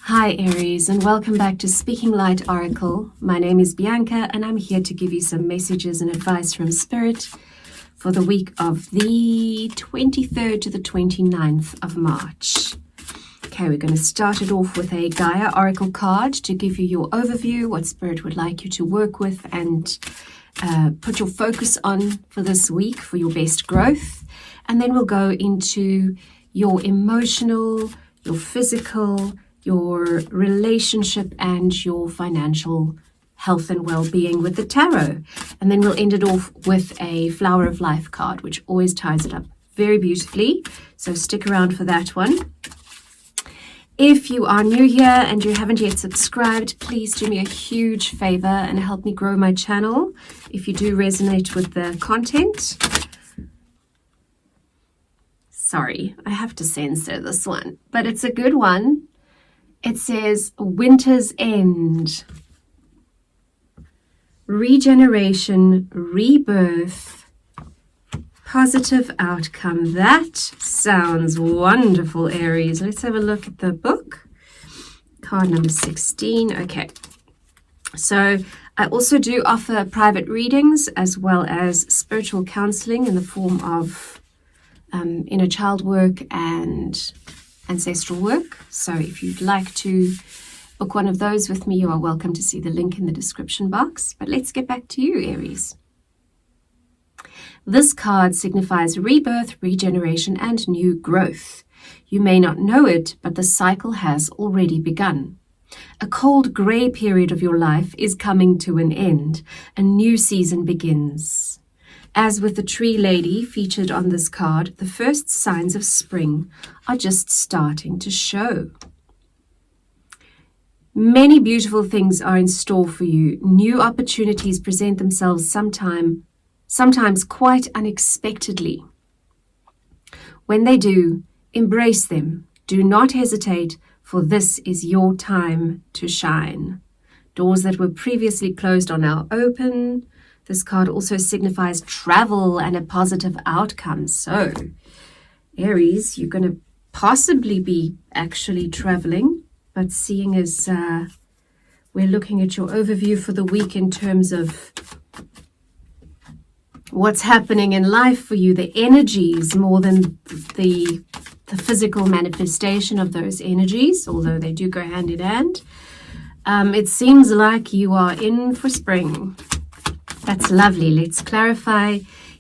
Hi Aries, and welcome back to Speaking Light Oracle. My name is Bianca and I'm here to give you some messages and advice from Spirit for the week of the 23rd to the 29th of March. Okay, we're going to start it off with a Gaia Oracle card to give you your overview, what Spirit would like you to work with and put your focus on for this week for your best growth. And then we'll go into your emotional, your physical, your relationship and your financial health and well-being with the tarot. And then we'll end it off with a Flower of Life card, which always ties it up very beautifully. So stick around for that one. If you are new here and you haven't yet subscribed, please do me a huge favor and help me grow my channel. If you do resonate with the content, sorry, I have to censor this one, but it's a good one. It says, Winter's End, regeneration, rebirth, positive outcome. That sounds wonderful, Aries. Let's have a look at the book. Card number 16. Okay. So I also do offer private readings as well as spiritual counseling in the form of inner child work and ancestral work. So if you'd like to book one of those with me, you are welcome to see the link in the description box. But let's get back to you, Aries. This card signifies rebirth, regeneration, and new growth. You may not know it, but the cycle has already begun. A cold grey period of your life is coming to an end. A new season begins. As with the tree lady featured on this card, the first signs of spring are just starting to show. Many beautiful things are in store for you. New opportunities present themselves sometimes quite unexpectedly. When they do, embrace them. Do not hesitate, for this is your time to shine. Doors that were previously closed are now open. This card also signifies travel and a positive outcome. So, Aries, you're going to possibly be actually traveling, but seeing as we're looking at your overview for the week in terms of what's happening in life for you, the energies more than the physical manifestation of those energies, although they do go hand in hand, it seems like you are in for spring. That's lovely. Let's clarify.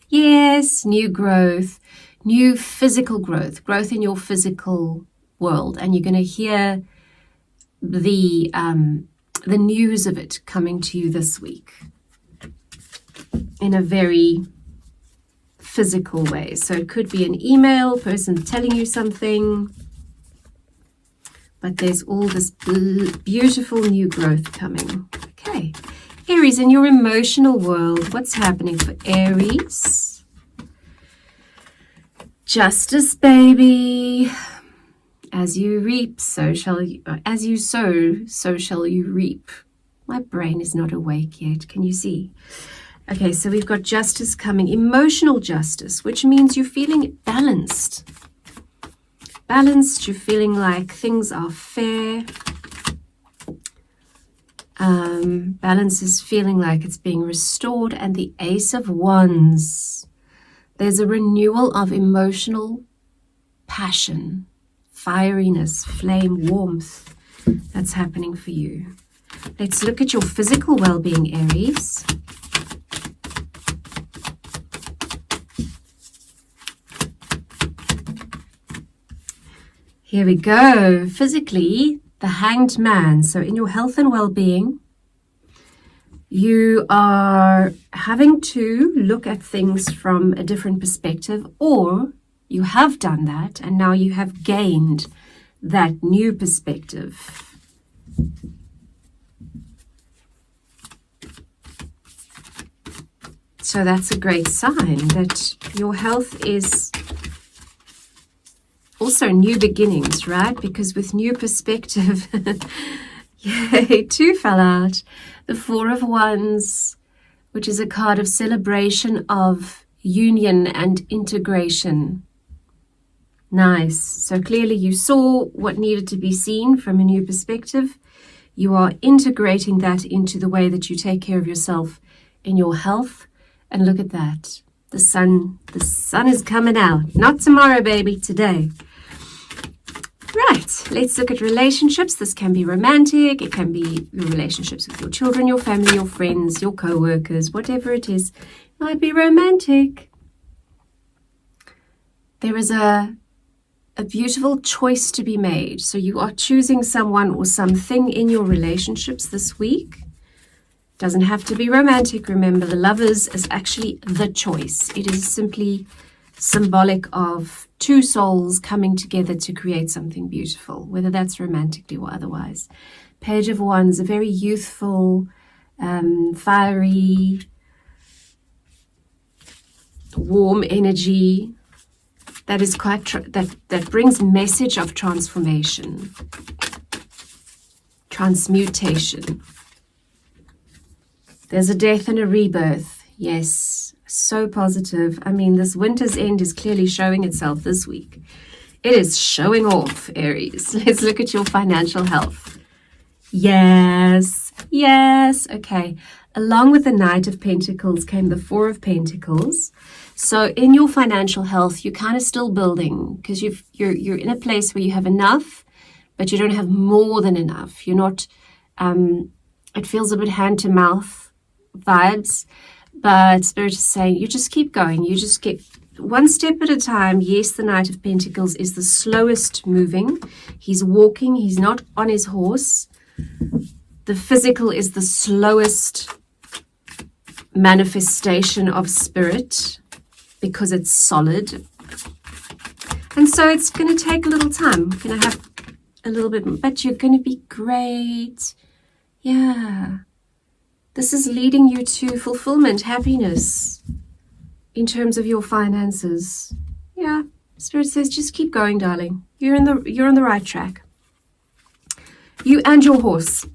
Yes, new growth, new physical growth, growth in your physical world. And you're going to hear the news of it coming to you this week in a very physical way. So it could be an email, person telling you something, but there's all this beautiful new growth coming. Okay. Aries, in your emotional world, what's happening for Aries? Justice, baby. As you reap, so shall you. As you sow, so shall you reap. My brain is not awake yet. Can you see? Okay, so we've got justice coming. Emotional justice, which means you're feeling balanced. Balanced, you're feeling like things are fair. Balance is feeling like it's being restored, and the Ace of Wands. There's a renewal of emotional passion, fieriness, flame, warmth that's happening for you. Let's look at your physical well-being, Aries. Here we go. Physically, the Hanged Man. So in your health and well-being, you are having to look at things from a different perspective, or you have done that and now you have gained that new perspective. So that's a great sign that your health is also new beginnings, right? Because with new perspective, yay, 2 fell out. The 4 of Wands, which is a card of celebration of union and integration. Nice. So clearly you saw what needed to be seen from a new perspective. You are integrating that into the way that you take care of yourself in your health. And look at that. The sun is coming out. Not tomorrow, baby, today. Right, let's look at relationships. This can be romantic. It can be your relationships with your children, your family, your friends, your co-workers, whatever it is. It might be romantic. There is a beautiful choice to be made. So you are choosing someone or something in your relationships this week. Doesn't have to be romantic. Remember, the Lovers is actually the choice. It is simply symbolic of two souls coming together to create something beautiful, whether that's romantically or otherwise. Page of Wands, a very youthful, fiery, warm energy that is quite that brings message of transformation, transmutation. There's a death and a rebirth. Yes, so positive. I mean, this winter's end is clearly showing itself this week. It is showing off, Aries. Let's look at your financial health. Yes, yes. Okay. Along with the Knight of Pentacles came the Four of Pentacles. So in your financial health, you're kind of still building because you're in a place where you have enough, but you don't have more than enough. You're not, it feels a bit hand to mouth vibes, but Spirit is saying you just keep going. You just get one step at a time. Yes, the Knight of Pentacles is the slowest moving. He's walking. He's not on his horse. The physical is the slowest manifestation of spirit because it's solid. And so it's going to take a little time. We're going to have a little bit, but you're going to be great. Yeah. This is leading you to fulfillment, happiness in terms of your finances. Yeah. Spirit says, just keep going, darling. You're on the right track. You and your horse.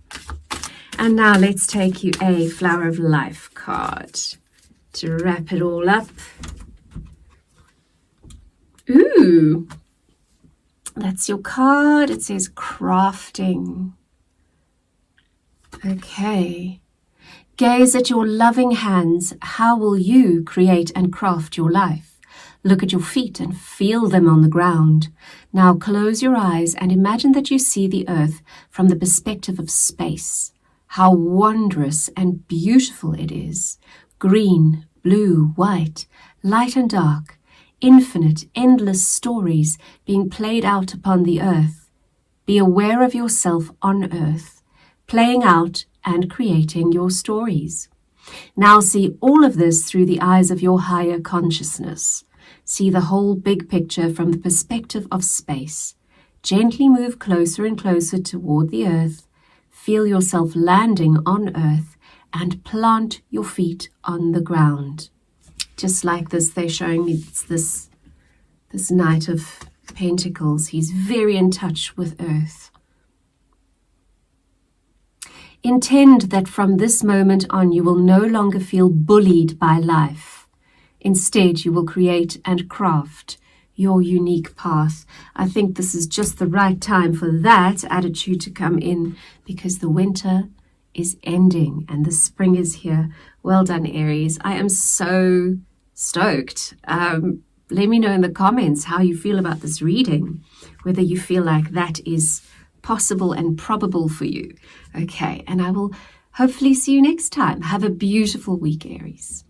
And now let's take you a Flower of Life card to wrap it all up. Ooh, that's your card. It says crafting. Okay. Gaze at your loving hands. How will you create and craft your life? Look at your feet and feel them on the ground. Now close your eyes and imagine that you see the earth from the perspective of space. How wondrous and beautiful it is. Green, blue, white, light and dark, infinite, endless stories being played out upon the earth. Be aware of yourself on earth, playing out and creating your stories. Now see all of this through the eyes of your higher consciousness. See the whole big picture from the perspective of space. Gently move closer and closer toward the earth. Feel yourself landing on earth and plant your feet on the ground. Just like this, they're showing me this Knight of Pentacles. He's very in touch with earth. Intend that from this moment on, you will no longer feel bullied by life. Instead, you will create and craft your unique path. I think this is just the right time for that attitude to come in because the winter is ending and the spring is here. Well done, Aries. I am so stoked. Let me know in the comments how you feel about this reading, whether you feel like that is possible and probable for you. Okay, and I will hopefully see you next time. Have a beautiful week, Aries.